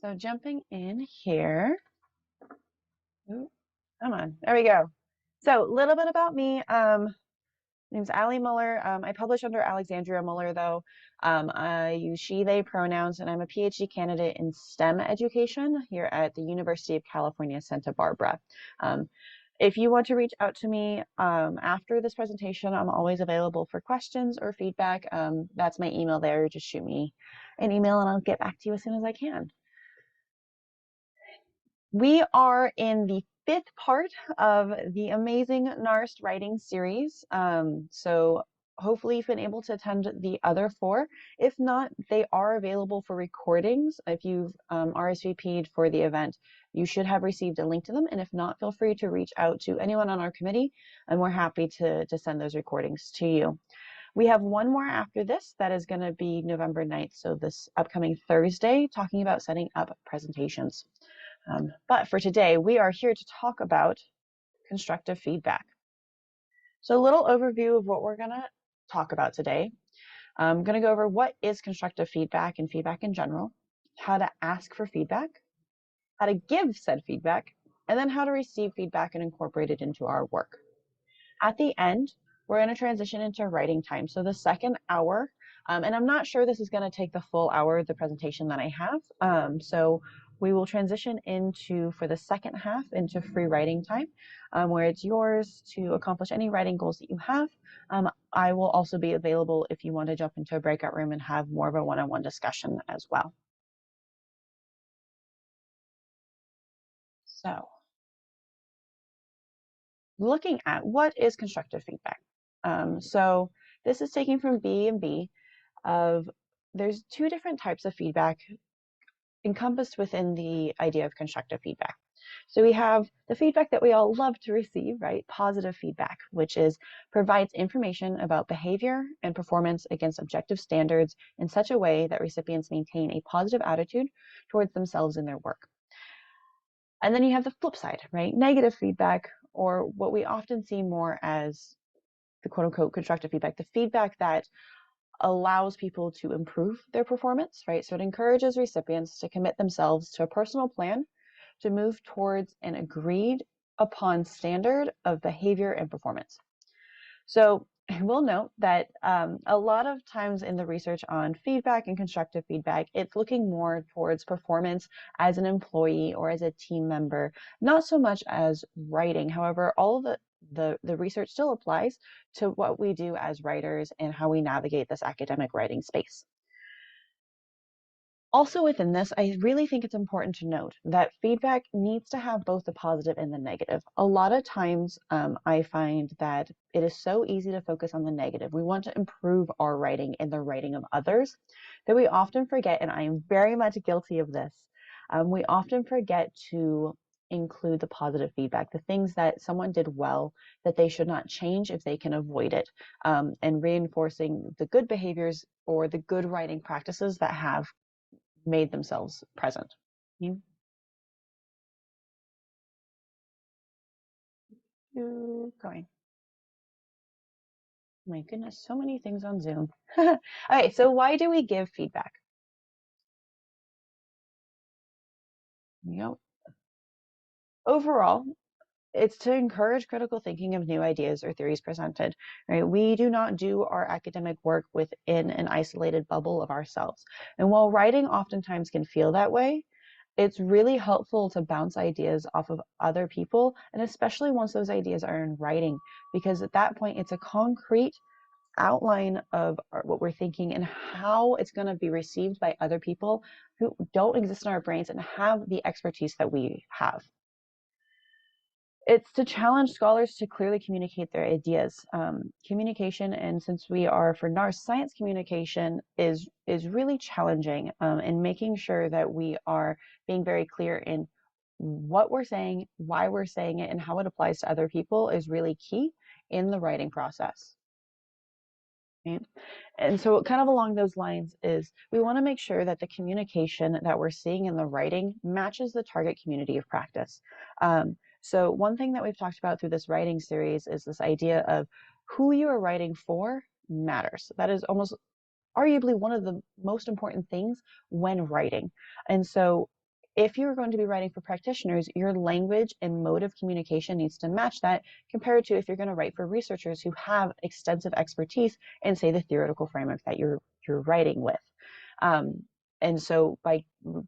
So jumping in here. Ooh, come on, there we go. So a little bit about me. Name's Allie Muller. I publish under Alexandria Muller, though. I use she, they pronouns, and I'm a PhD candidate in STEM education here at the University of California, Santa Barbara. If you want to reach out to me after this presentation, I'm always available for questions or feedback. That's my email there. Just shoot me an email and I'll get back to you as soon as I can. We are in the fifth part of the amazing NARST writing series. So hopefully you've been able to attend the other four. If not, they are available for recordings. If you've RSVP'd for the event, you should have received a link to them. And if not, feel free to reach out to anyone on our committee, and we're happy to send those recordings to you. We have one more after this that is going to be November 9th, so this upcoming Thursday, talking about setting up presentations. But for today, we are here to talk about constructive feedback. So a little overview of what we're going to talk about today. I'm going to go over what is constructive feedback and feedback in general, how to ask for feedback, how to give said feedback, and then how to receive feedback and incorporate it into our work. At the end, we're going to transition into writing time. So the second hour, and I'm not sure this is going to take the full hour of the presentation that I have. So we will transition into, for the second half, into free writing time, where it's yours to accomplish any writing goals that you have. I will also be available if you want to jump into a breakout room and have more of a one-on-one discussion as well. So looking at what is constructive feedback. So this is taken from B&B of there's two different types of feedback encompassed within the idea of constructive feedback. So we have the feedback that we all love to receive, right? Positive feedback, which is provides information about behavior and performance against objective standards in such a way that recipients maintain a positive attitude towards themselves and their work. And then you have the flip side, right? Negative feedback, or what we often see more as the quote unquote constructive feedback, the feedback that allows people to improve their performance, right? So it encourages recipients to commit themselves to a personal plan to move towards an agreed upon standard of behavior and performance. So I will note that a lot of times in the research on feedback and constructive feedback, it's looking more towards performance as an employee or as a team member, not so much as writing. However, all of the research still applies to what we do as writers and how we navigate this academic writing space. Also within this, I really think it's important to note that feedback needs to have both the positive and the negative. A lot of times I find that it is so easy to focus on the negative. We want to improve our writing and the writing of others that we often forget, and I am very much guilty of this, we often forget to include the positive feedback, the things that someone did well that they should not change if they can avoid it, and reinforcing the good behaviors or the good writing practices that have made themselves present. You going. My goodness, so many things on Zoom. Okay, so why do we give feedback? Overall, it's to encourage critical thinking of new ideas or theories presented, right? We do not do our academic work within an isolated bubble of ourselves. And while writing oftentimes can feel that way, it's really helpful to bounce ideas off of other people, and especially once those ideas are in writing, because at that point it's a concrete outline of what we're thinking and how it's going to be received by other people who don't exist in our brains and have the expertise that we have. It's to challenge scholars to clearly communicate their ideas. Communication, and since we are for NARST, science communication is really challenging, in making sure that we are being very clear in what we're saying, why we're saying it, and how it applies to other people is really key in the writing process. Right? And so kind of along those lines is we want to make sure that the communication that we're seeing in the writing matches the target community of practice. So one thing that we've talked about through this writing series is this idea of who you are writing for matters. That is almost arguably one of the most important things when writing. And so if you're going to be writing for practitioners, your language and mode of communication needs to match that, compared to if you're going to write for researchers who have extensive expertise in, say, the theoretical framework that you're writing with. And so by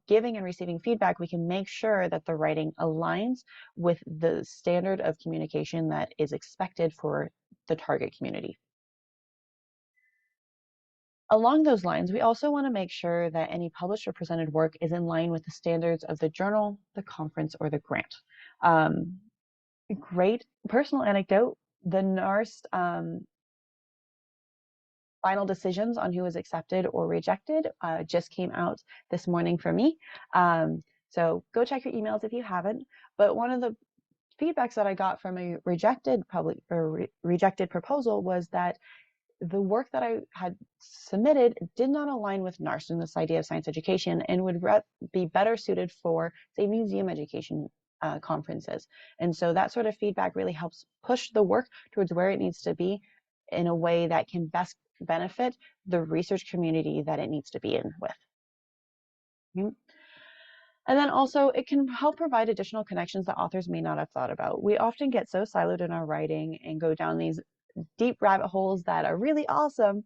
giving and receiving feedback, we can make sure that the writing aligns with the standard of communication that is expected for the target community. Along those lines, we also want to make sure that any published or presented work is in line with the standards of the journal, the conference, or the grant. Great personal anecdote, the NARST final decisions on who was accepted or rejected just came out this morning for me. So go check your emails if you haven't. But one of the feedbacks that I got from a rejected rejected proposal was that the work that I had submitted did not align with NARST and this idea of science education, and would be better suited for, say, museum education conferences. And so that sort of feedback really helps push the work towards where it needs to be in a way that can best benefit the research community that it needs to be in with. And then also, it can help provide additional connections that authors may not have thought about. We often get so siloed in our writing and go down these deep rabbit holes that are really awesome,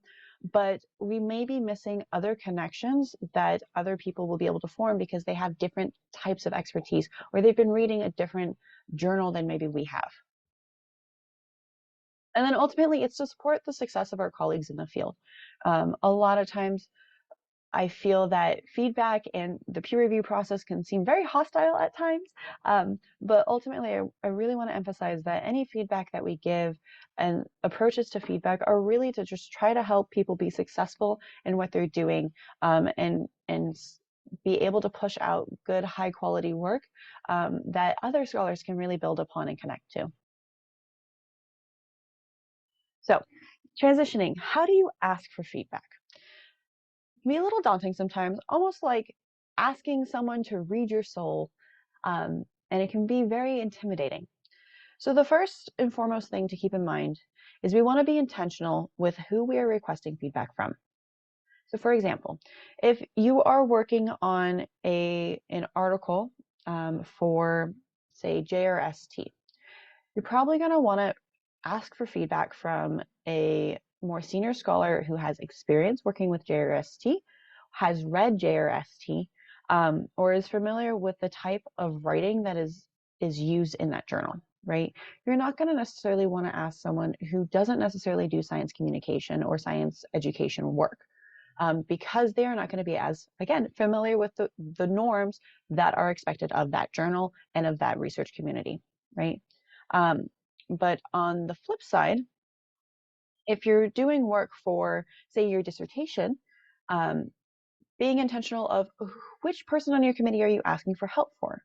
but we may be missing other connections that other people will be able to form because they have different types of expertise, or they've been reading a different journal than maybe we have. And then ultimately, it's to support the success of our colleagues in the field. A lot of times, I feel that feedback and the peer review process can seem very hostile at times, but ultimately I really want to emphasize that any feedback that we give and approaches to feedback are really to just try to help people be successful in what they're doing, and be able to push out good, high quality work that other scholars can really build upon and connect to. So transitioning, how do you ask for feedback? Can be a little daunting sometimes, almost like asking someone to read your soul, and it can be very intimidating. So the first and foremost thing to keep in mind is we want to be intentional with who we are requesting feedback from. So for example, if you are working on an article for, say, JRST, you're probably going to want to ask for feedback from a more senior scholar who has experience working with JRST, has read JRST, or is familiar with the type of writing that is used in that journal, right? You're not going to necessarily want to ask someone who doesn't necessarily do science communication or science education work, because they are not going to be as, again, familiar with the norms that are expected of that journal and of that research community, right? But on the flip side, if you're doing work for, say, your dissertation, being intentional of which person on your committee are you asking for help for.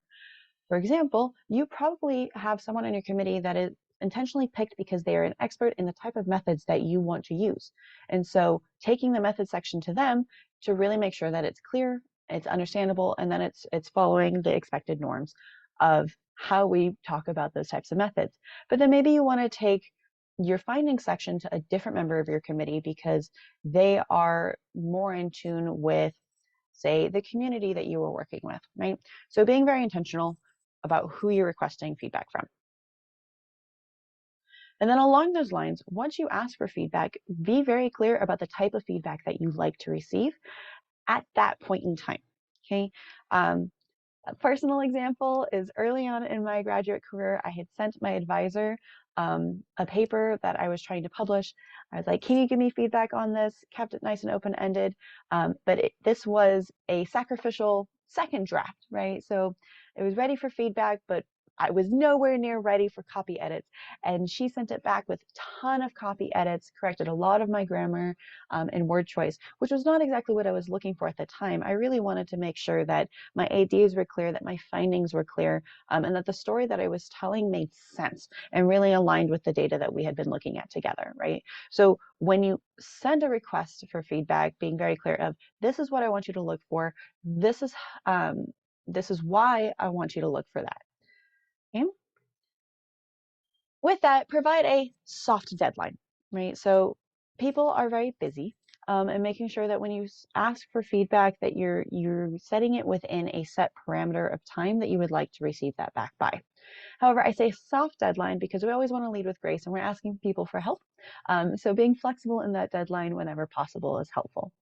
For example, you probably have someone on your committee that is intentionally picked because they are an expert in the type of methods that you want to use. And so taking the method section to them to really make sure that it's clear, it's understandable, and then it's following the expected norms of how we talk about those types of methods. But then maybe you want to take your findings section to a different member of your committee because they are more in tune with, say, the community that you were working with, right? So being very intentional about who you're requesting feedback from. And then along those lines, once you ask for feedback, be very clear about the type of feedback that you'd like to receive at that point in time, okay? A personal example is early on in my graduate career, I had sent my advisor a paper that I was trying to publish. I was like, can you give me feedback on this? Kept it nice and open-ended. But this was a sacrificial second draft, right? So it was ready for feedback, but I was nowhere near ready for copy edits. And she sent it back with a ton of copy edits, corrected a lot of my grammar and word choice, which was not exactly what I was looking for at the time. I really wanted to make sure that my ideas were clear, that my findings were clear, and that the story that I was telling made sense and really aligned with the data that we had been looking at together, right? So when you send a request for feedback, being very clear of, this is what I want you to look for, this is why I want you to look for that. Okay? With that, provide a soft deadline, right? So people are very busy. and making sure that when you ask for feedback that you're setting it within a set parameter of time that you would like to receive that back by. However, I say soft deadline because we always want to lead with grace and we're asking people for help. So being flexible in that deadline whenever possible is helpful.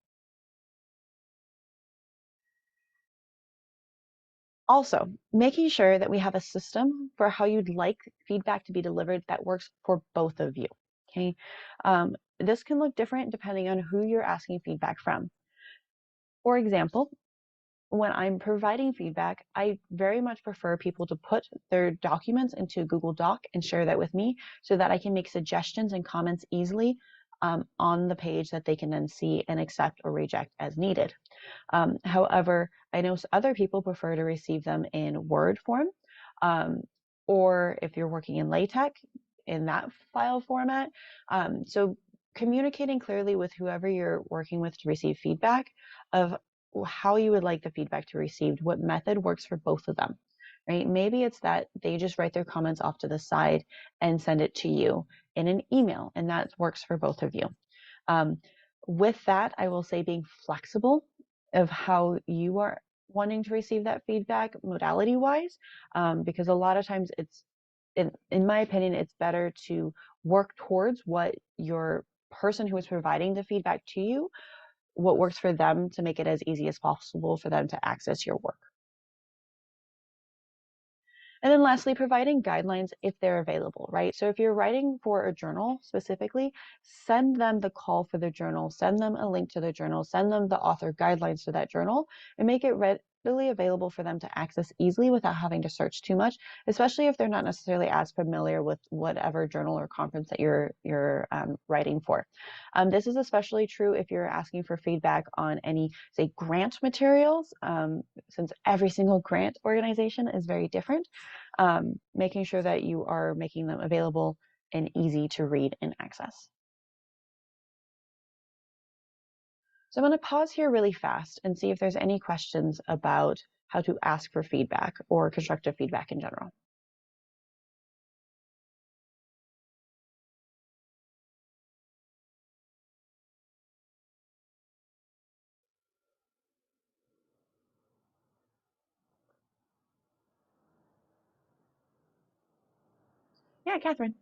Also, making sure that we have a system for how you'd like feedback to be delivered that works for both of you. Okay. This can look different depending on who you're asking feedback from. For example, when I'm providing feedback, I very much prefer people to put their documents into Google Doc and share that with me so that I can make suggestions and comments easily on the page that they can then see and accept or reject as needed. However, I know other people prefer to receive them in Word form, um, or if you're working in LaTeX, in that file format. So communicating clearly with whoever you're working with to receive feedback of how you would like the feedback to be received, what method works for both of them, right? Maybe it's that they just write their comments off to the side and send it to you in an email, and that works for both of you. With that, I will say being flexible of how you are wanting to receive that feedback modality wise, because a lot of times it's, in my opinion, it's better to work towards what your person who is providing the feedback to you, what works for them to make it as easy as possible for them to access your work. And then lastly, providing guidelines if they're available, right? So if you're writing for a journal specifically, send them the call for the journal, send them a link to the journal, send them the author guidelines to that journal, and make it readily available for them to access easily without having to search too much, especially if they're not necessarily as familiar with whatever journal or conference that you're writing for. This is especially true if you're asking for feedback on any, say, grant materials, since every single grant organization is very different. Making sure that you are making them available and easy to read and access. So I'm going to pause here really fast and see if there's any questions about how to ask for feedback or constructive feedback in general. Yeah, Catherine.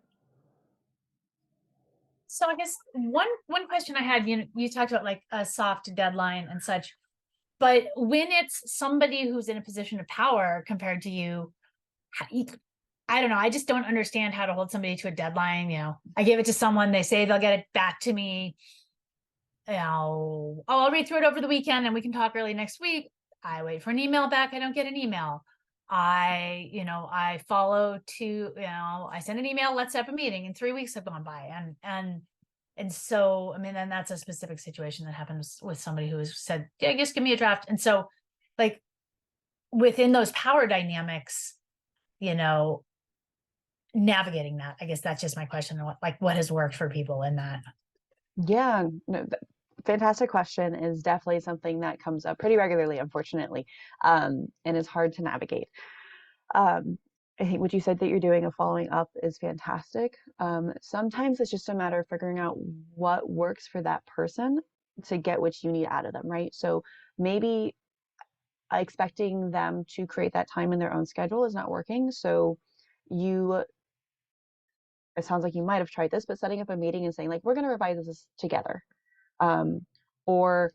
So I guess one question I had, you talked about like a soft deadline and such, but when it's somebody who's in a position of power compared to you, I don't know. I just don't understand how to hold somebody to a deadline. I give it to someone, they say they'll get it back to me. I'll read through it over the weekend and we can talk early next week. I wait for an email back. I don't get an email. I follow to, I send an email, let's have a meeting, and 3 weeks have gone by. And so, I mean, then that's a specific situation that happens with somebody who has said, yeah, just give me a draft. And so like within those power dynamics, navigating that, I guess that's just my question. What has worked for people in that? Yeah, no, fantastic question, is definitely something that comes up pretty regularly, unfortunately, and is hard to navigate. I think what you said that you're doing of following up is fantastic. Sometimes it's just a matter of figuring out what works for that person to get what you need out of them, right? So maybe expecting them to create that time in their own schedule is not working. So it sounds like you might have tried this, but setting up a meeting and saying like, we're going to revise this together. Um, or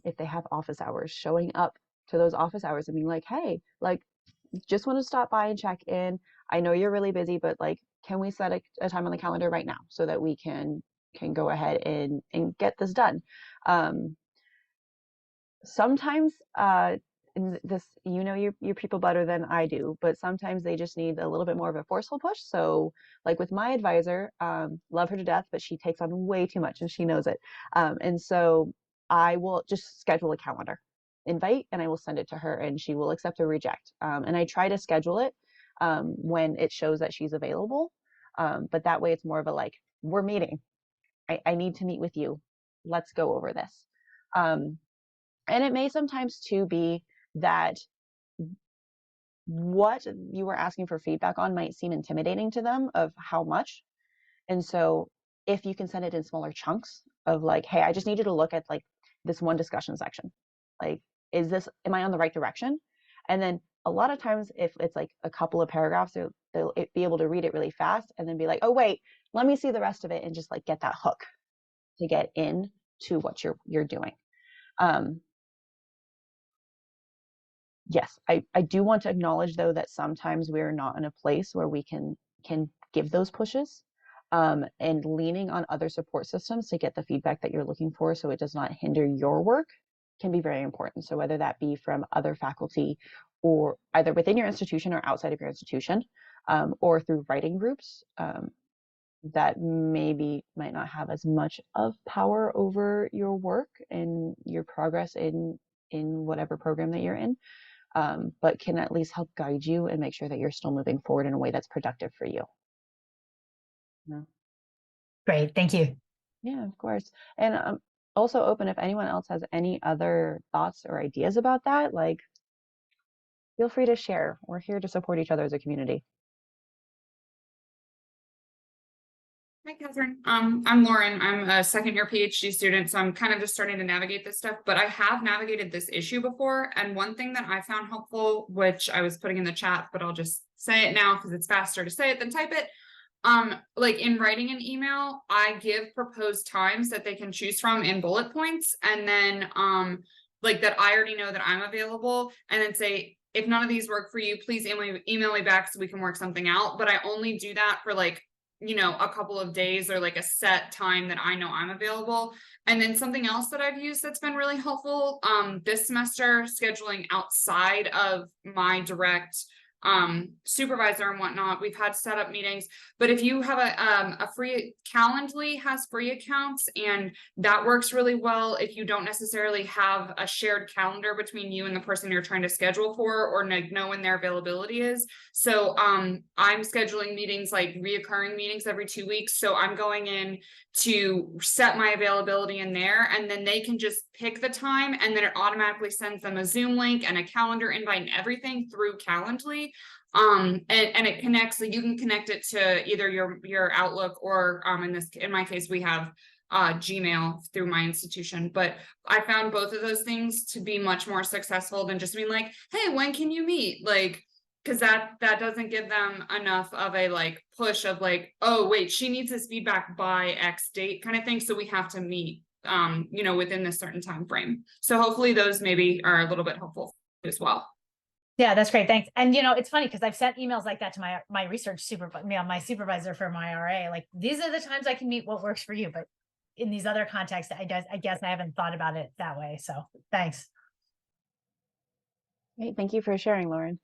if they have office hours, showing up to those office hours and being like, hey, like, just want to stop by and check in. I know you're really busy, but like, can we set a time on the calendar right now so that we can go ahead and get this done? Sometimes in this, your people better than I do, but sometimes they just need a little bit more of a forceful push. So like with my advisor, love her to death, but she takes on way too much and she knows it. And so I will just schedule a calendar invite and I will send it to her and she will accept or reject. And I try to schedule it when it shows that she's available. But that way it's more of a like, we're meeting. I need to meet with you. Let's go over this. And it may sometimes too be that what you were asking for feedback on might seem intimidating to them of how much. And so if you can send it in smaller chunks of like, hey, I just need you to look at like this one discussion section. Like, am I on the right direction? And then a lot of times, if it's like a couple of paragraphs, they'll be able to read it really fast and then be like, oh, wait, let me see the rest of it, and just like get that hook to get in to what you're doing. Um, yes, I do want to acknowledge though that sometimes we're not in a place where we can give those pushes, and leaning on other support systems to get the feedback that you're looking for so it does not hinder your work can be very important. So whether that be from other faculty or either within your institution or outside of your institution, or through writing groups, that maybe might not have as much of power over your work and your progress in whatever program that you're in, but can at least help guide you and make sure that you're still moving forward in a way that's productive for you. Yeah, Great. Thank you. yeah, of course. And also open if anyone else has any other thoughts or ideas about that, like feel free to share. We're here to support each other as a community. Hi, Catherine. I'm Lauren. I'm a second-year PhD student, so I'm kind of just starting to navigate this stuff, but I have navigated this issue before. And one thing that I found helpful, which I was putting in the chat, but I'll just say it now because it's faster to say it than type it. Like in writing an email, I give proposed times that they can choose from in bullet points, and then like that I already know that I'm available, and then say, if none of these work for you, please email me back so we can work something out. But I only do that for like, you know, a couple of days or like a set time that I know I'm available. And then something else that I've used that's been really helpful this semester, scheduling outside of my direct supervisor and whatnot. We've had setup meetings, but if you have a free Calendly has free accounts, and that works really well if you don't necessarily have a shared calendar between you and the person you're trying to schedule for, or know when their availability is. So I'm scheduling meetings, like reoccurring meetings every 2 weeks. So I'm going in to set my availability in there, and then they can just pick the time, and then it automatically sends them a Zoom link and a calendar invite and everything through Calendly. And it connects, so you can connect it to either your Outlook or in my case we have Gmail through my institution. But I found both of those things to be much more successful than just being like, hey, when can you meet? Like, because that doesn't give them enough of a like push of like, oh wait, she needs this feedback by X date kind of thing, so we have to meet you know, within this certain time frame. So hopefully those maybe are a little bit helpful as well. Yeah, that's great. Thanks. And you know, it's funny because I've sent emails like that to my research my supervisor for my RA. Like, these are the times I can meet, what works for you. But in these other contexts, I guess I haven't thought about it that way. So thanks. Great. Thank you for sharing, Lauren.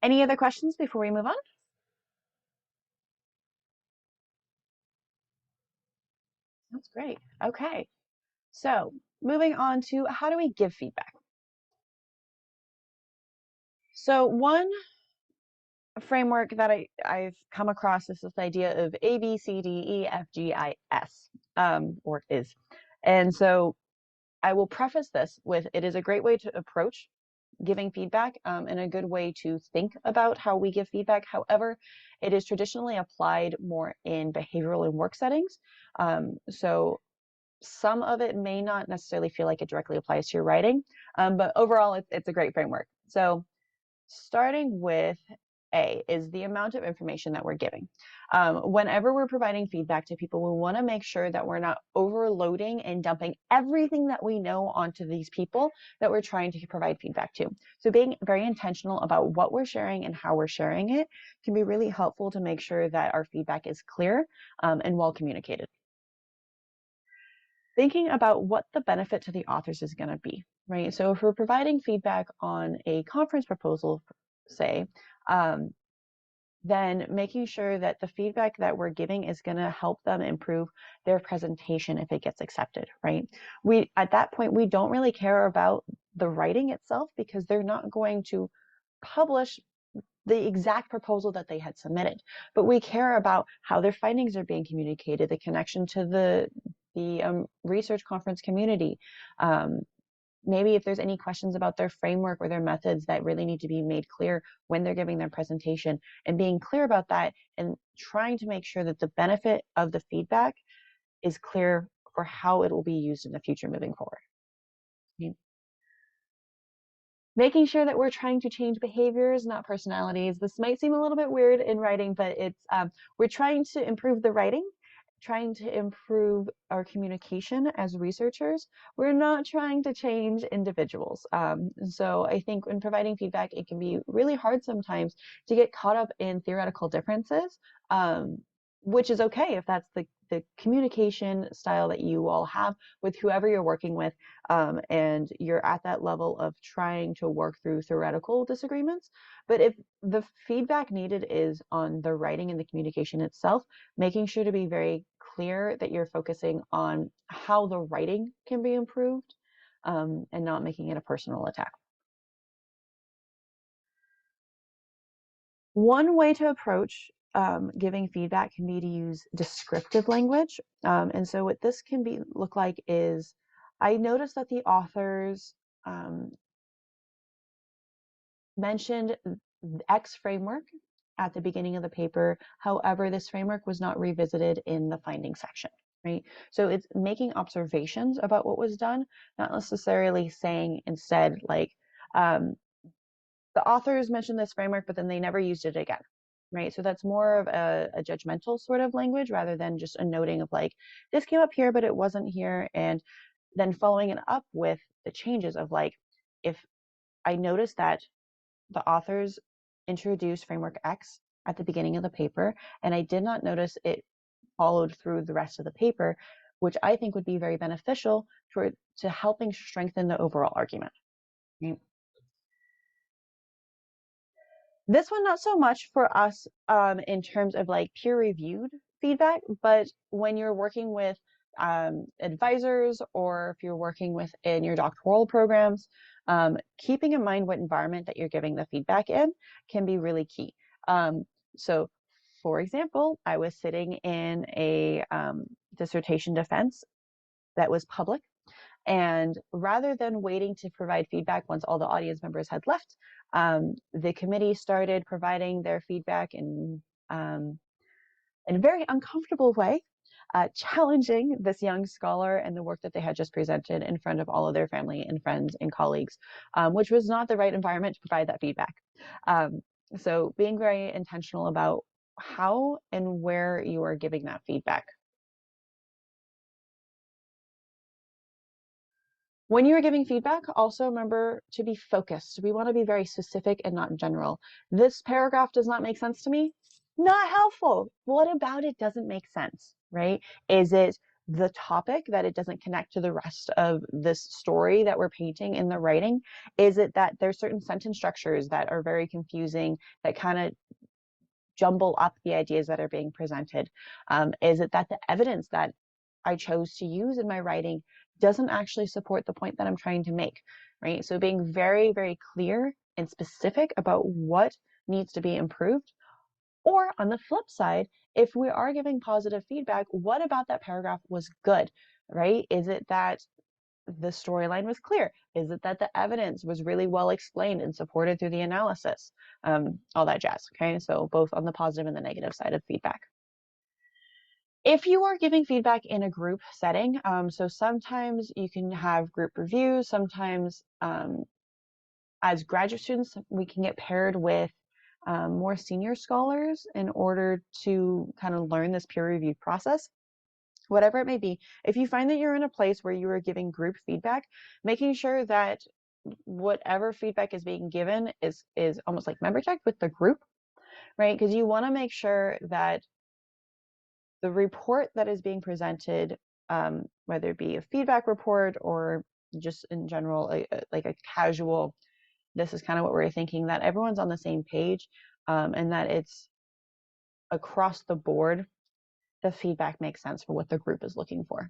Any other questions before we move on? That's great. Okay. So moving on to how do we give feedback? So one framework that I've come across is this idea of A, B, C, D, E, F, G, I, S, or is. And so I will preface this with, it is a great way to approach giving feedback, and a good way to think about how we give feedback. However, it is traditionally applied more in behavioral and work settings. So some of it may not necessarily feel like it directly applies to your writing, but overall, it's a great framework. So starting with A is the amount of information that we're giving. Whenever we're providing feedback to people, we want to make sure that we're not overloading and dumping everything that we know onto these people that we're trying to provide feedback to. So being very intentional about what we're sharing and how we're sharing it can be really helpful to make sure that our feedback is clear, and well communicated. Thinking about what the benefit to the authors is going to be, right? So if we're providing feedback on a conference proposal, say, then making sure that the feedback that we're giving is going to help them improve their presentation if it gets accepted, right? At that point, we don't really care about the writing itself because they're not going to publish the exact proposal that they had submitted, but we care about how their findings are being communicated, the connection to the research conference community, maybe if there's any questions about their framework or their methods that really need to be made clear when they're giving their presentation, and being clear about that and trying to make sure that the benefit of the feedback is clear for how it will be used in the future moving forward. Making sure that we're trying to change behaviors, not personalities. This might seem a little bit weird in writing, but it's we're trying to improve the writing, trying to improve our communication as researchers. We're not trying to change individuals. So I think when providing feedback, it can be really hard sometimes to get caught up in theoretical differences, which is okay if that's the communication style that you all have with whoever you're working with, and you're at that level of trying to work through theoretical disagreements. But if the feedback needed is on the writing and the communication itself, making sure to be very clear that you're focusing on how the writing can be improved, and not making it a personal attack. One way to approach giving feedback can be to use descriptive language. And so what this can look like is, I noticed that the authors mentioned X framework at the beginning of the paper. However, this framework was not revisited in the finding section, right? So it's making observations about what was done, not necessarily saying instead like, the authors mentioned this framework, but then they never used it again, right? So that's more of a judgmental sort of language rather than just a noting of like, this came up here, but it wasn't here. And then following it up with the changes of like, if I noticed that the authors introduced framework X at the beginning of the paper, and I did not notice it followed through the rest of the paper, which I think would be very beneficial to helping strengthen the overall argument. Right? This one, not so much for us in terms of like peer-reviewed feedback, but when you're working with advisors, or if you're working within your doctoral programs, keeping in mind what environment that you're giving the feedback in can be really key. So for example, I was sitting in a dissertation defense that was public. And rather than waiting to provide feedback once all the audience members had left, the committee started providing their feedback in a very uncomfortable way, challenging this young scholar and the work that they had just presented in front of all of their family and friends and colleagues, which was not the right environment to provide that feedback. So being very intentional about how and where you are giving that feedback. When you are giving feedback, also remember to be focused. We want to be very specific and not general. This paragraph does not make sense to me. Not helpful. What about it doesn't make sense, right? Is it the topic that it doesn't connect to the rest of this story that we're painting in the writing? Is it that there's certain sentence structures that are very confusing, that kind of jumble up the ideas that are being presented? Is it that the evidence that I chose to use in my writing doesn't actually support the point that I'm trying to make, right? So being very, very clear and specific about what needs to be improved. Or on the flip side, if we are giving positive feedback, what about that paragraph was good, right? Is it that the storyline was clear? Is it that the evidence was really well explained and supported through the analysis? All that jazz, okay? So both on the positive and the negative side of feedback. If you are giving feedback in a group setting, so sometimes you can have group reviews, sometimes as graduate students, we can get paired with more senior scholars in order to kind of learn this peer review process. Whatever it may be, if you find that you're in a place where you are giving group feedback, making sure that whatever feedback is being given is almost like member checked with the group, right? Because you want to make sure that the report that is being presented, whether it be a feedback report or just in general, like a casual, this is kind of what we're thinking, that everyone's on the same page, and that it's across the board, the feedback makes sense for what the group is looking for.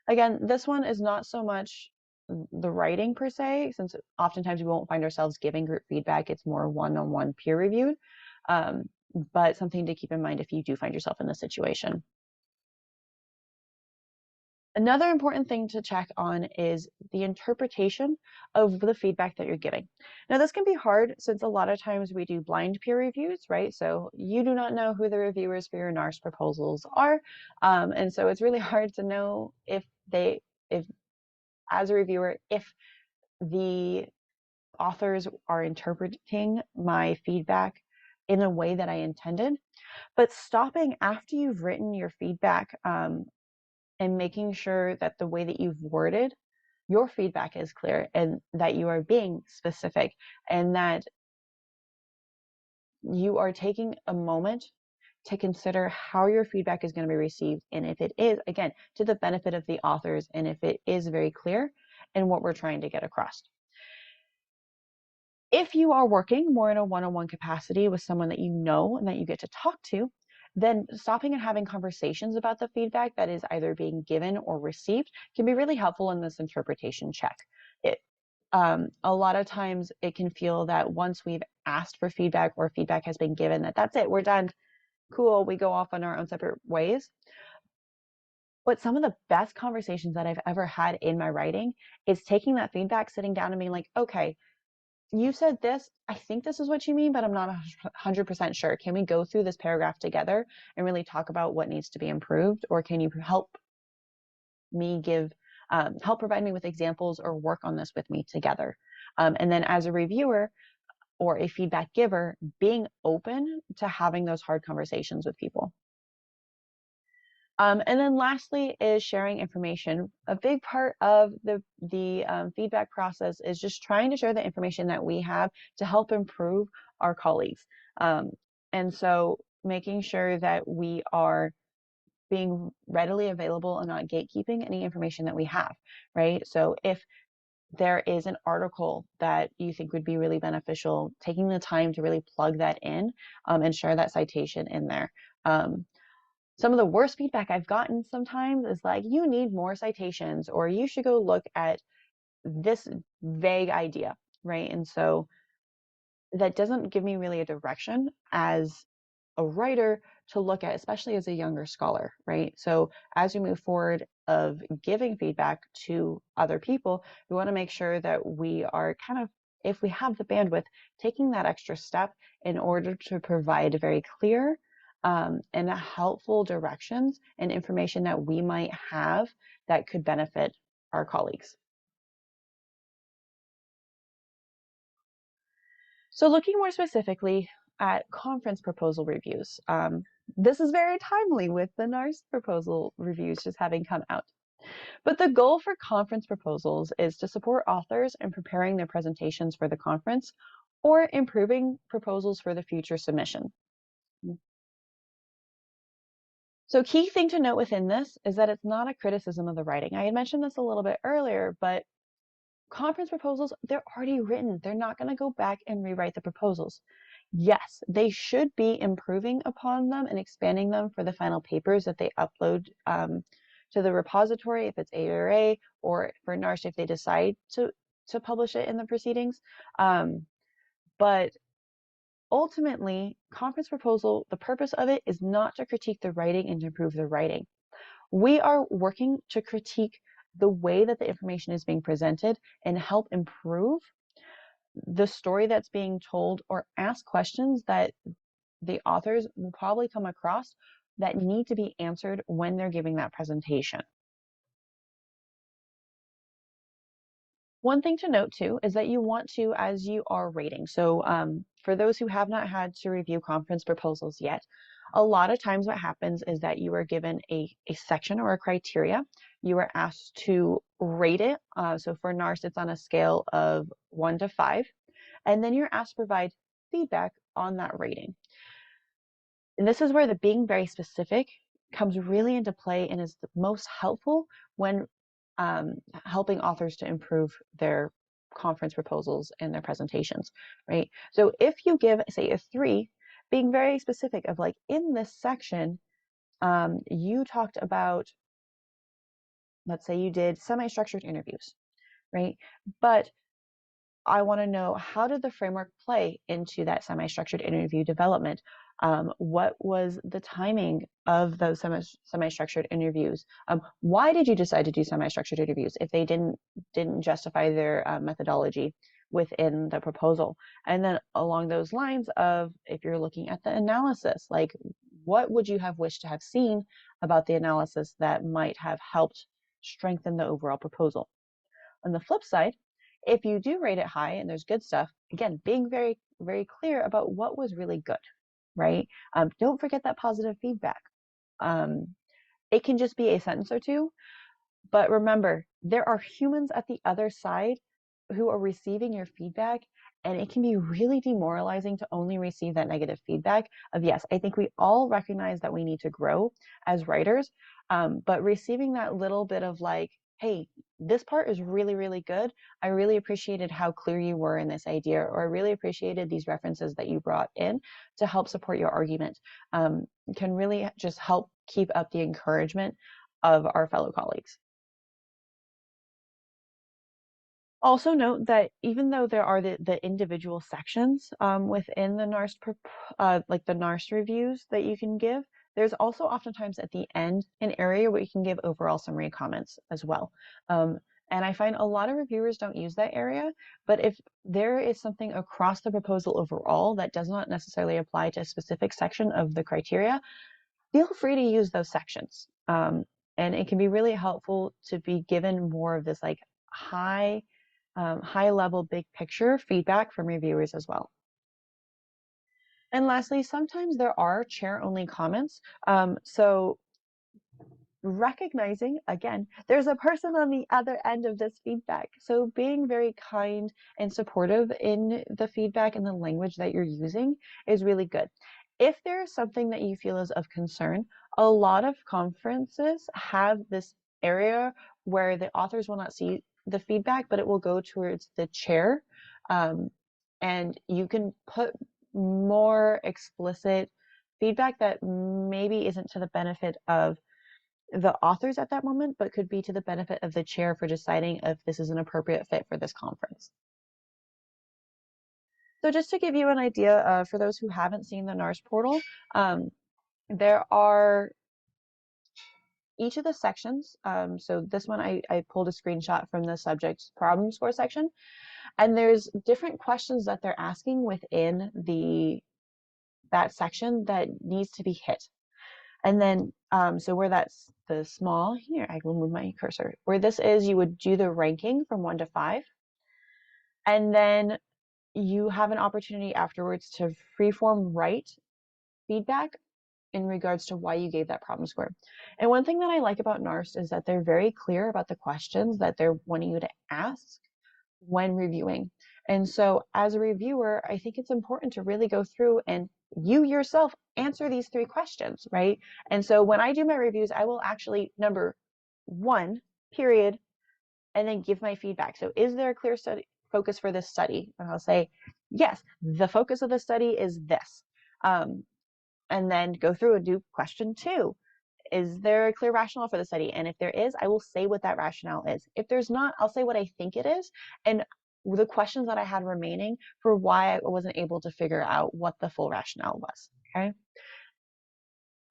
Again, this one is not so much the writing per se, since oftentimes we won't find ourselves giving group feedback. It's more one-on-one peer reviewed, but something to keep in mind if you do find yourself in this situation. Another important thing to check on is the interpretation of the feedback that you're giving. Now, this can be hard since a lot of times we do blind peer reviews, right? So you do not know who the reviewers for your NARST proposals are. And so it's really hard to know if as a reviewer, if the authors are interpreting my feedback in a way that I intended. But stopping after you've written your feedback, and making sure that the way that you've worded your feedback is clear and that you are being specific and that you are taking a moment to consider how your feedback is going to be received. And if it is, again, to the benefit of the authors, and if it is very clear in what we're trying to get across. If you are working more in a one-on-one capacity with someone that you know and that you get to talk to, then stopping and having conversations about the feedback that is either being given or received can be really helpful in this interpretation check. A lot of times it can feel that once we've asked for feedback or feedback has been given, that's it, we're done, cool, we go off on our own separate ways. But some of the best conversations that I've ever had in my writing is taking that feedback, sitting down and being like, okay, you said this, I think this is what you mean, but I'm not 100% sure. Can we go through this paragraph together and really talk about what needs to be improved? Or can you help me help provide me with examples or work on this with me together? And then as a reviewer or a feedback giver, being open to having those hard conversations with people. And then lastly is sharing information. A big part of the feedback process is just trying to share the information that we have to help improve our colleagues. And so making sure that we are being readily available and not gatekeeping any information that we have, right? So if there is an article that you think would be really beneficial, taking the time to really plug that in and share that citation in there. Some of the worst feedback I've gotten sometimes is like, you need more citations, or you should go look at this vague idea, right? And so that doesn't give me really a direction as a writer to look at, especially as a younger scholar, right? So as we move forward of giving feedback to other people, we want to make sure that we are kind of, if we have the bandwidth, taking that extra step in order to provide very clear and helpful directions and information that we might have that could benefit our colleagues. So looking more specifically at conference proposal reviews, this is very timely with the NARST proposal reviews just having come out. But the goal for conference proposals is to support authors in preparing their presentations for the conference or improving proposals for the future submission. So key thing to note within this is that it's not a criticism of the writing. I had mentioned this a little bit earlier, but conference proposals, they're already written. They're not going to go back and rewrite the proposals. Yes, they should be improving upon them and expanding them for the final papers that they upload to the repository, if it's ARA, or for NARST if they decide to publish it in the proceedings. But ultimately, conference proposal, the purpose of it is not to critique the writing and to improve the writing. We are working to critique the way that the information is being presented and help improve the story that's being told or ask questions that the authors will probably come across that need to be answered when they're giving that presentation. One thing to note too is that you want to, as you are rating, so for those who have not had to review conference proposals yet, a lot of times what happens is that you are given a section or a criteria. You are asked to rate it. So for NARST, it's on a scale of 1 to 5. And then you're asked to provide feedback on that rating. And this is where the being very specific comes really into play and is the most helpful when helping authors to improve their conference proposals and their presentations, right? So if you give, say, a 3, being very specific of like, in this section, you talked about, let's say you did semi-structured interviews, right? But I want to know, how did the framework play into that semi-structured interview development? What was the timing of those semi-structured interviews? Why did you decide to do semi-structured interviews if they didn't justify their methodology within the proposal? And then along those lines of, if you're looking at the analysis, like what would you have wished to have seen about the analysis that might have helped strengthen the overall proposal? On the flip side, if you do rate it high and there's good stuff, again, being very, very clear about what was really good, right? Don't forget that positive feedback. It can just be a sentence or two, but remember, there are humans at the other side who are receiving your feedback, and it can be really demoralizing to only receive that negative feedback of, yes, I think we all recognize that we need to grow as writers, but receiving that little bit of like, hey, this part is really, really good. I really appreciated how clear you were in this idea, or I really appreciated these references that you brought in to help support your argument, can really just help keep up the encouragement of our fellow colleagues. Also note that even though there are the individual sections within the NARST, like the NARST reviews that you can give, there's also oftentimes at the end an area where you can give overall summary comments as well. And I find a lot of reviewers don't use that area, but if there is something across the proposal overall that does not necessarily apply to a specific section of the criteria, feel free to use those sections. And it can be really helpful to be given more of this like high level, big picture feedback from reviewers as well. And lastly, sometimes there are chair only comments. So recognizing, again, there's a person on the other end of this feedback. So being very kind and supportive in the feedback and the language that you're using is really good. If there's something that you feel is of concern, a lot of conferences have this area where the authors will not see the feedback, but it will go towards the chair. And you can put more explicit feedback that maybe isn't to the benefit of the authors at that moment, but could be to the benefit of the chair for deciding if this is an appropriate fit for this conference. So just to give you an idea, for those who haven't seen the NARST portal, there are each of the sections. So this one, I pulled a screenshot from the subject problem score section, and there's different questions that they're asking within that section that needs to be hit. And then, so where that's the small, here, I will move my cursor. Where this is, you would do the ranking from 1 to 5. And then you have an opportunity afterwards to freeform write feedback in regards to why you gave that problem score. And one thing that I like about NARST is that they're very clear about the questions that they're wanting you to ask when reviewing. And so as a reviewer, I think it's important to really go through and you yourself answer these 3 questions, right? And so when I do my reviews, I will actually number 1, period, and then give my feedback. So is there a clear focus for this study? And I'll say, yes, the focus of the study is this. And then go through and do question 2. Is there a clear rationale for the study? And if there is, I will say what that rationale is. If there's not, I'll say what I think it is, and the questions that I had remaining for why I wasn't able to figure out what the full rationale was, okay?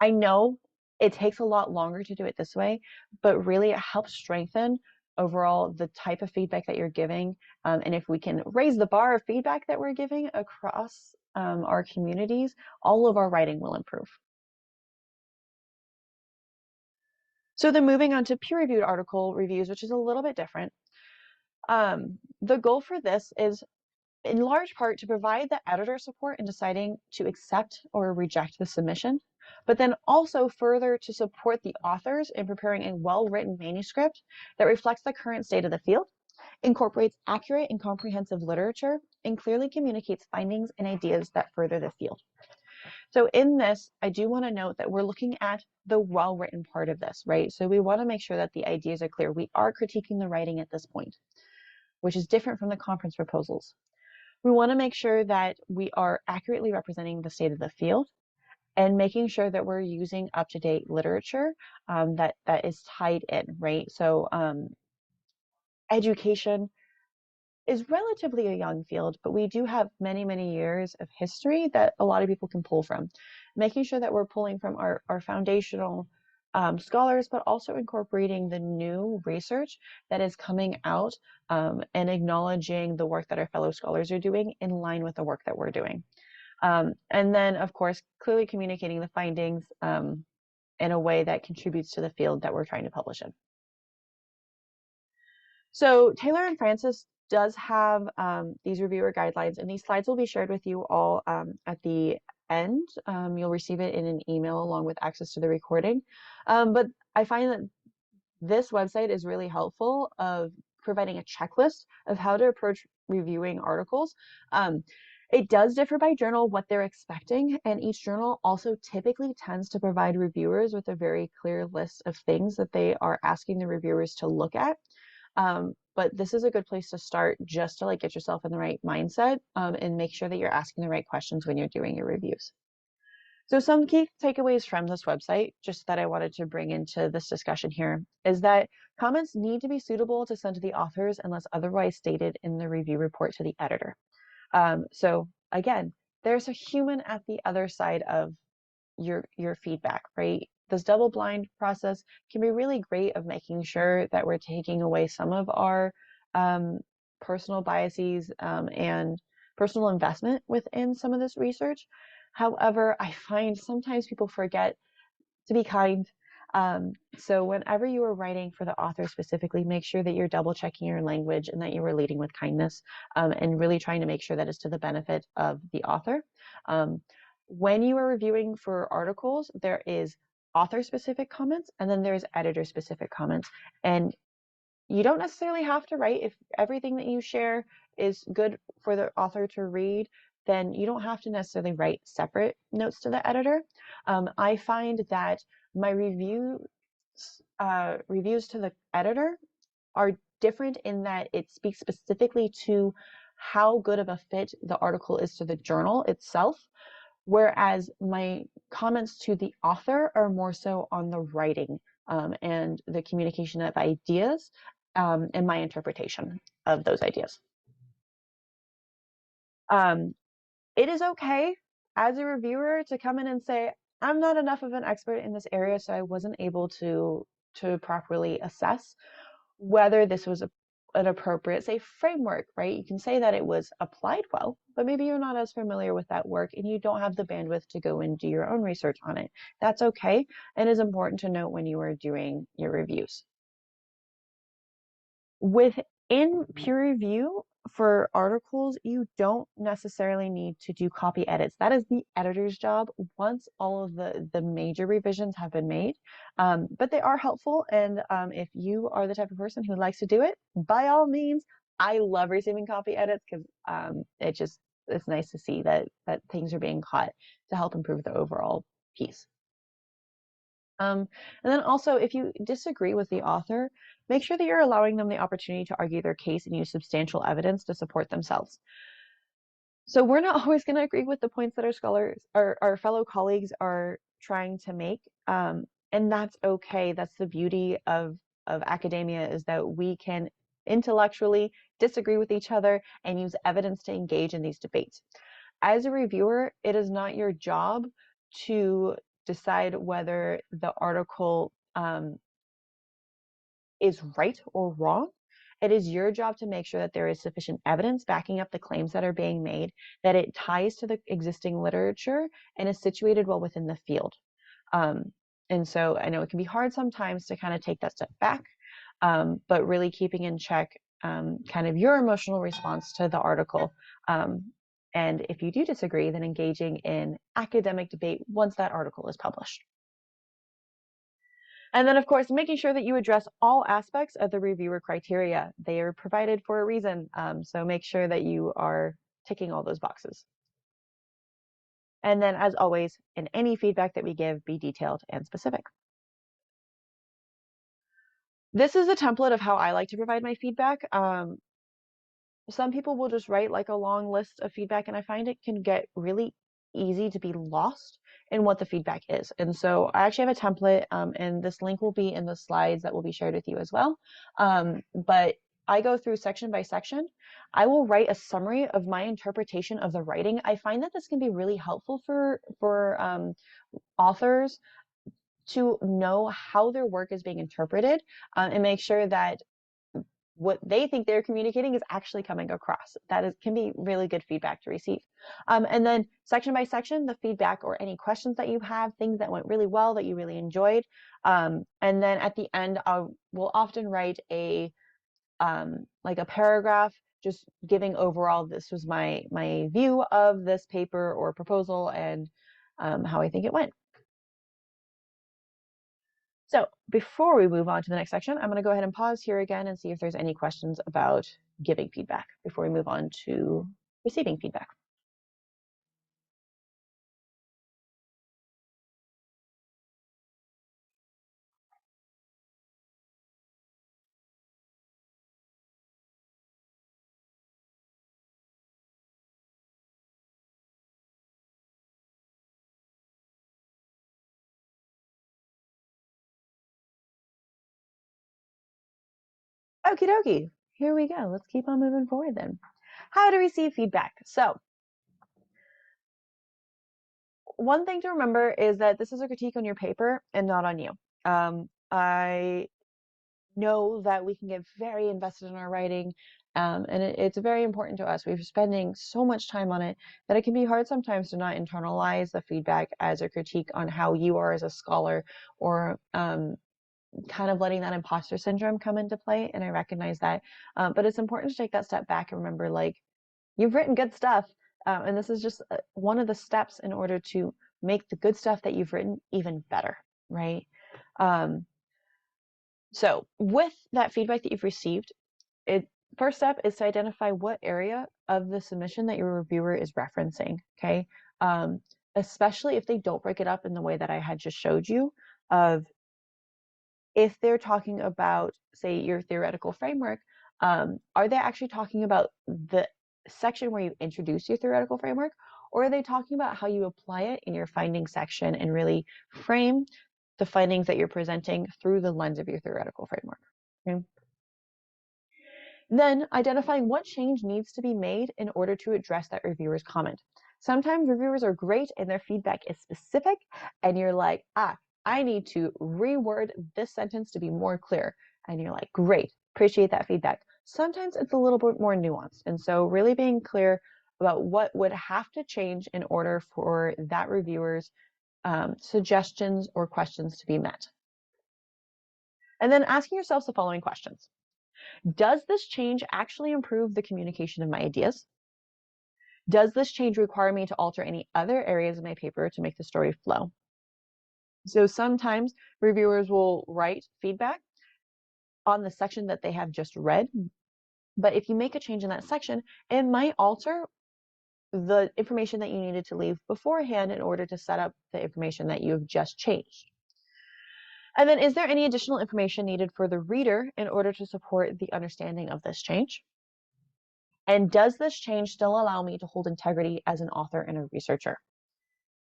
I know it takes a lot longer to do it this way, but really it helps strengthen overall the type of feedback that you're giving. And if we can raise the bar of feedback that we're giving across our communities, all of our writing will improve. So then moving on to peer-reviewed article reviews, which is a little bit different. The goal for this is in large part to provide the editor support in deciding to accept or reject the submission, but then also further to support the authors in preparing a well-written manuscript that reflects the current state of the field, incorporates accurate and comprehensive literature, and clearly communicates findings and ideas that further the field. So in this, I do want to note that we're looking at the well-written part of this, right? So we want to make sure that the ideas are clear. We are critiquing the writing at this point, which is different from the conference proposals. We want to make sure that we are accurately representing the state of the field and making sure that we're using up-to-date literature that is tied in, right? So education is relatively a young field, but we do have many, many years of history that a lot of people can pull from. Making sure that we're pulling from our foundational scholars, but also incorporating the new research that is coming out and acknowledging the work that our fellow scholars are doing in line with the work that we're doing. And then, of course, clearly communicating the findings in a way that contributes to the field that we're trying to publish in. So Taylor and Francis does have these reviewer guidelines, and these slides will be shared with you all at the end. You'll receive it in an email along with access to the recording. But I find that this website is really helpful of providing a checklist of how to approach reviewing articles. It does differ by journal what they're expecting, and each journal also typically tends to provide reviewers with a very clear list of things that they are asking the reviewers to look at. But this is a good place to start just to like get yourself in the right mindset and make sure that you're asking the right questions when you're doing your reviews. So some key takeaways from this website, just that I wanted to bring into this discussion here, is that comments need to be suitable to send to the authors unless otherwise stated in the review report to the editor. So again, there's a human at the other side of your feedback, right? This double-blind process can be really great of making sure that we're taking away some of our personal biases and personal investment within some of this research. However, I find sometimes people forget to be kind. So whenever you are writing for the author specifically, make sure that you're double checking your language and that you are leading with kindness and really trying to make sure that it's to the benefit of the author. When you are reviewing for articles, there is author-specific comments and then there's editor-specific comments. And you don't necessarily have to write. If everything that you share is good for the author to read, then you don't have to necessarily write separate notes to the editor. I find that my reviews to the editor are different in that it speaks specifically to how good of a fit the article is to the journal itself, whereas my comments to the author are more so on the writing and the communication of ideas and my interpretation of those ideas. It is okay as a reviewer to come in and say, I'm not enough of an expert in this area, so I wasn't able to properly assess whether this was an appropriate, say, framework, right? You can say that it was applied well, but maybe you're not as familiar with that work and you don't have the bandwidth to go and do your own research on it. That's okay, and is important to note when you are doing your reviews. Within peer review for articles, you don't necessarily need to do copy edits. That is the editor's job once all of the major revisions have been made. But they are helpful, and if you are the type of person who likes to do it, by all means, I love receiving copy edits because it's nice to see that things are being caught to help improve the overall piece. And then also, if you disagree with the author, make sure that you're allowing them the opportunity to argue their case and use substantial evidence to support themselves. So we're not always going to agree with the points that our scholars, our fellow colleagues are trying to make, and that's okay. That's the beauty of academia, is that we can intellectually disagree with each other and use evidence to engage in these debates. As a reviewer, it is not your job to decide whether the article is right or wrong. It is your job to make sure that there is sufficient evidence backing up the claims that are being made, that it ties to the existing literature and is situated well within the field. And so I know it can be hard sometimes to kind of take that step back, but really keeping in check kind of your emotional response to the article. And if you do disagree, then engaging in academic debate once that article is published. And then, of course, making sure that you address all aspects of the reviewer criteria. They are provided for a reason, so make sure that you are ticking all those boxes. And then, as always, in any feedback that we give, be detailed and specific. This is a template of how I like to provide my feedback. Some people will just write like a long list of feedback, and I find it can get really easy to be lost in what the feedback is. And so I actually have a template, and this link will be in the slides that will be shared with you as well. But I go through section by section, I will write a summary of my interpretation of the writing. I find that this can be really helpful for authors to know how their work is being interpreted, and make sure that what they think they're communicating is actually coming across. Can be really good feedback to receive. And then section by section, the feedback or any questions that you have, things that went really well that you really enjoyed. And then at the end, we'll often write like a paragraph, just giving overall, this was my view of this paper or proposal, and how I think it went. So before we move on to the next section, I'm going to go ahead and pause here again and see if there's any questions about giving feedback before we move on to receiving feedback. Okie dokie, here we go. Let's keep on moving forward then. How to receive feedback. So one thing to remember is that this is a critique on your paper and not on you. I know that we can get very invested in our writing, and it's very important to us. We're spending so much time on it that it can be hard sometimes to not internalize the feedback as a critique on how you are as a scholar, or kind of letting that imposter syndrome come into play. And I recognize that, but it's important to take that step back and remember, like, you've written good stuff, and this is just one of the steps in order to make the good stuff that you've written even better, right? So with that feedback that you've received, first step is to identify what area of the submission that your reviewer is referencing, okay? Especially if they don't break it up in the way that I had just showed you, of if they're talking about, say, your theoretical framework, are they actually talking about the section where you introduce your theoretical framework, or are they talking about how you apply it in your findings section and really frame the findings that you're presenting through the lens of your theoretical framework? Okay. Then identifying what change needs to be made in order to address that reviewer's comment. Sometimes reviewers are great and their feedback is specific, and you're like, I need to reword this sentence to be more clear. And you're like, great, appreciate that feedback. Sometimes it's a little bit more nuanced. And so really being clear about what would have to change in order for that reviewer's suggestions or questions to be met. And then asking yourselves the following questions. Does this change actually improve the communication of my ideas? Does this change require me to alter any other areas of my paper to make the story flow? So sometimes reviewers will write feedback on the section that they have just read, but if you make a change in that section, it might alter the information that you needed to leave beforehand in order to set up the information that you've just changed. And then, is there any additional information needed for the reader in order to support the understanding of this change? And does this change still allow me to hold integrity as an author and a researcher?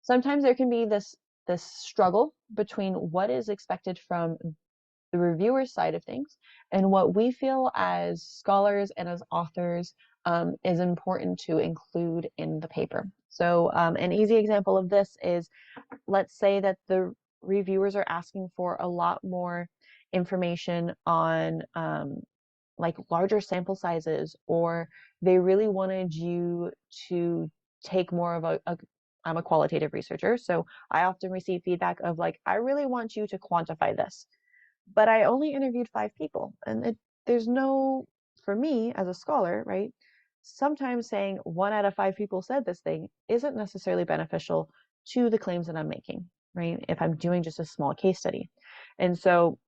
Sometimes there can be this struggle between what is expected from the reviewer's side of things and what we feel as scholars and as authors is important to include in the paper. So an easy example of this is, let's say that the reviewers are asking for a lot more information on like larger sample sizes, or they really wanted you to take more of I'm a qualitative researcher, so I often receive feedback of like, I really want you to quantify this, but I only interviewed 5 people, and there's no, for me as a scholar, right? Sometimes saying 1 out of 5 people said this thing isn't necessarily beneficial to the claims that I'm making, right? If I'm doing just a small case study. And so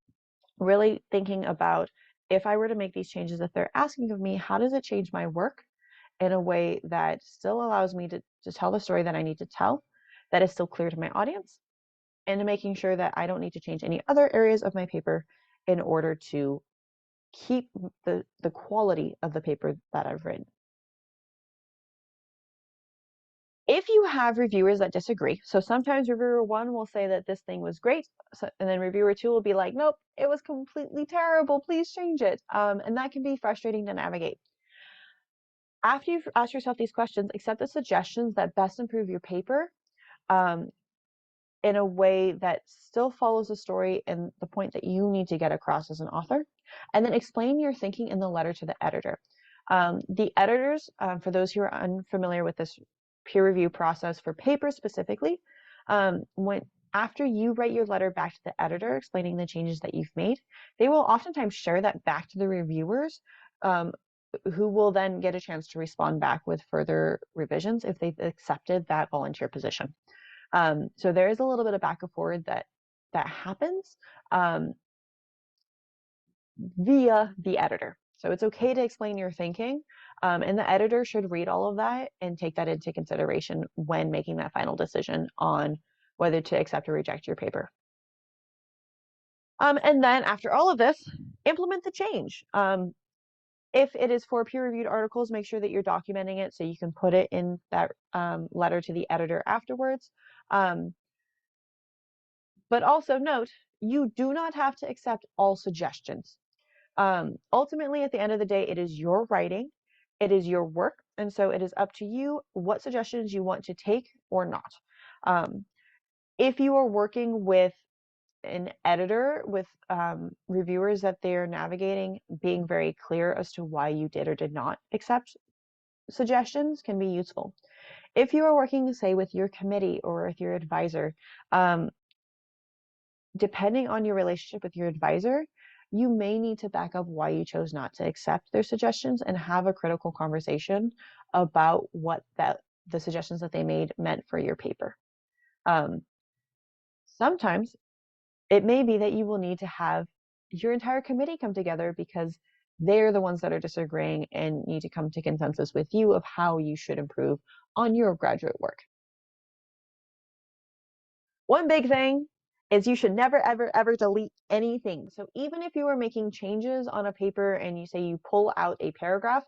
really thinking about, if I were to make these changes that they're asking of me, how does it change my work in a way that still allows me to tell the story that I need to tell, that is still clear to my audience, and making sure that I don't need to change any other areas of my paper in order to keep the quality of the paper that I've written. If you have reviewers that disagree, so sometimes reviewer 1 will say that this thing was great, and then reviewer 2 will be like, nope, it was completely terrible, please change it. And that can be frustrating to navigate. After you've asked yourself these questions, accept the suggestions that best improve your paper in a way that still follows the story and the point that you need to get across as an author, and then explain your thinking in the letter to the editor. The editors, for those who are unfamiliar with this peer review process for papers specifically, after you write your letter back to the editor explaining the changes that you've made, they will oftentimes share that back to the reviewers, who will then get a chance to respond back with further revisions if they've accepted that volunteer position. So there is a little bit of back and forward that happens via the editor. So it's okay to explain your thinking, and the editor should read all of that and take that into consideration when making that final decision on whether to accept or reject your paper. And then after all of this, implement the change. If it is for peer-reviewed articles, make sure that you're documenting it so you can put it in that letter to the editor afterwards. But also note, you do not have to accept all suggestions. Ultimately, at the end of the day, it is your writing, it is your work, and so it is up to you what suggestions you want to take or not. If you are working with an editor, with reviewers that they're navigating, being very clear as to why you did or did not accept suggestions can be useful. If you are working, say, with your committee or with your advisor, depending on your relationship with your advisor, you may need to back up why you chose not to accept their suggestions and have a critical conversation about what the suggestions that they made meant for your paper. Sometimes it may be that you will need to have your entire committee come together because they're the ones that are disagreeing and need to come to consensus with you of how you should improve on your graduate work. One big thing is you should never, ever, ever delete anything. So even if you are making changes on a paper and you say you pull out a paragraph,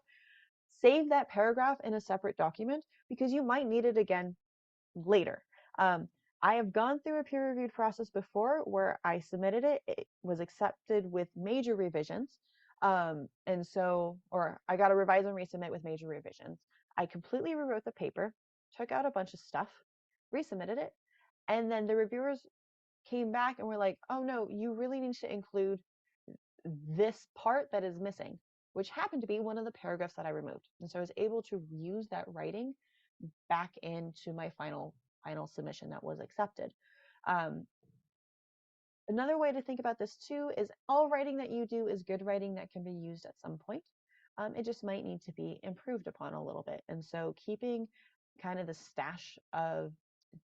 save that paragraph in a separate document because you might need it again later. I have gone through a peer-reviewed process before where I submitted it. It was accepted with major revisions. Or I got a revise and resubmit with major revisions. I completely rewrote the paper, took out a bunch of stuff, resubmitted it, and then the reviewers came back and were like, oh no, you really need to include this part that is missing, which happened to be one of the paragraphs that I removed. And so I was able to use that writing back into my final submission that was accepted. Another way to think about this too is all writing that you do is good writing that can be used at some point. It just might need to be improved upon a little bit. And so keeping kind of the stash of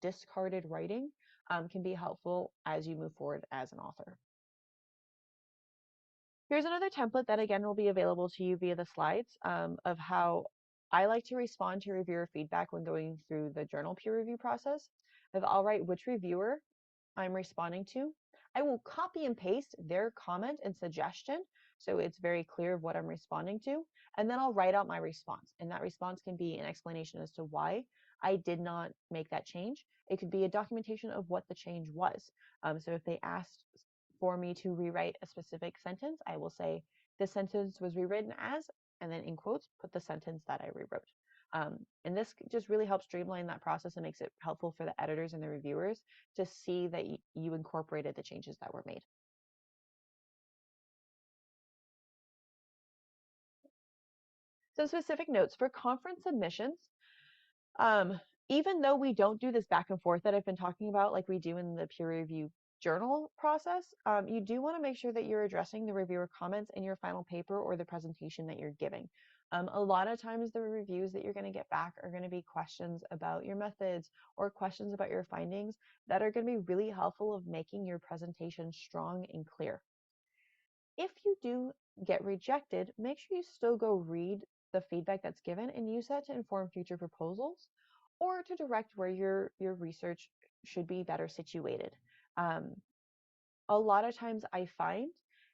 discarded writing can be helpful as you move forward as an author. Here's another template that again will be available to you via the slides of how I like to respond to reviewer feedback when going through the journal peer review process. I'll write which reviewer I'm responding to. I will copy and paste their comment and suggestion so it's very clear of what I'm responding to, and then I'll write out my response. And that response can be an explanation as to why I did not make that change. It could be a documentation of what the change was. So if they asked for me to rewrite a specific sentence, I will say this sentence was rewritten as, and then in quotes, put the sentence that I rewrote. And this just really helps streamline that process and makes it helpful for the editors and the reviewers to see that you incorporated the changes that were made. Some specific notes for conference submissions. Even though we don't do this back and forth that I've been talking about like we do in the peer review journal process, you do want to make sure that you're addressing the reviewer comments in your final paper or the presentation that you're giving. A lot of times the reviews that you're going to get back are going to be questions about your methods or questions about your findings that are going to be really helpful of making your presentation strong and clear. If you do get rejected, make sure you still go read the feedback that's given and use that to inform future proposals or to direct where your research should be better situated. A lot of times I find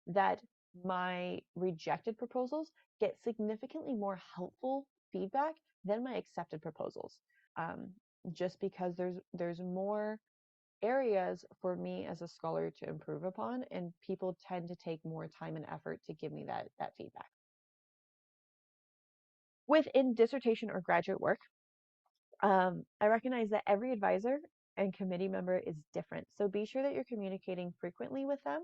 that my rejected proposals get significantly more helpful feedback than my accepted proposals. just because there's more areas for me as a scholar to improve upon, and people tend to take more time and effort to give me that feedback. Within dissertation or graduate work, I recognize that every advisor and committee member is different. So be sure that you're communicating frequently with them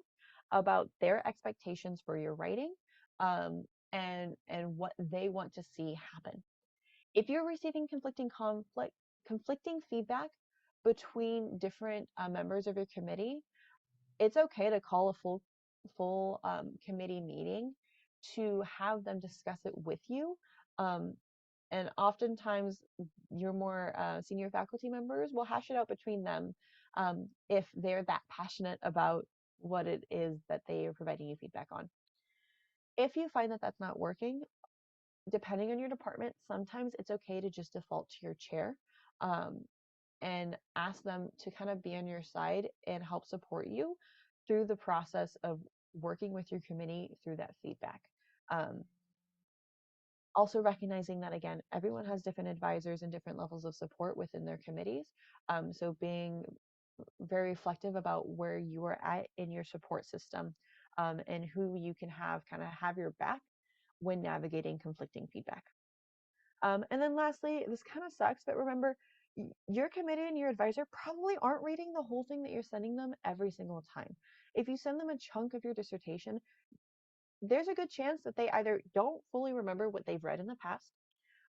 about their expectations for your writing, and what they want to see happen. If you're receiving conflicting feedback between different members of your committee, it's okay to call a full committee meeting to have them discuss it with you. And oftentimes, your more senior faculty members will hash it out between them, if they're that passionate about what it is that they are providing you feedback on. If you find that that's not working, depending on your department, sometimes it's okay to just default to your chair, and ask them to kind of be on your side and help support you through the process of working with your committee through that feedback. Also recognizing that, again, everyone has different advisors and different levels of support within their committees. So being very reflective about where you are at in your support system, and who you can kind of have your back when navigating conflicting feedback. And then lastly, this kind of sucks, but remember, your committee and your advisor probably aren't reading the whole thing that you're sending them every single time. If you send them a chunk of your dissertation, there's a good chance that they either don't fully remember what they've read in the past,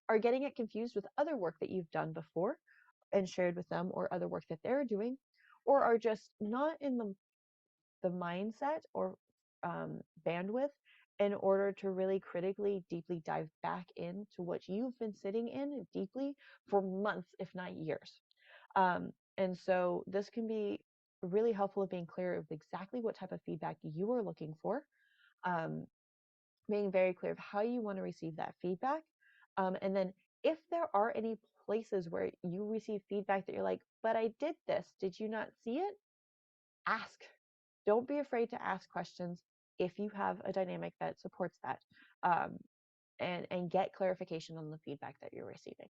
are getting it confused with other work that you've done before and shared with them, or other work that they're doing, or are just not in the mindset or bandwidth in order to really critically, deeply dive back into what you've been sitting in deeply for months, if not years. And so this can be really helpful of being clear of exactly what type of feedback you are looking for, being very clear of how you want to receive that feedback. And then if there are any places where you receive feedback that you're like, but I did this, did you not see it? Ask. Don't be afraid to ask questions if you have a dynamic that supports that, and get clarification on the feedback that you're receiving.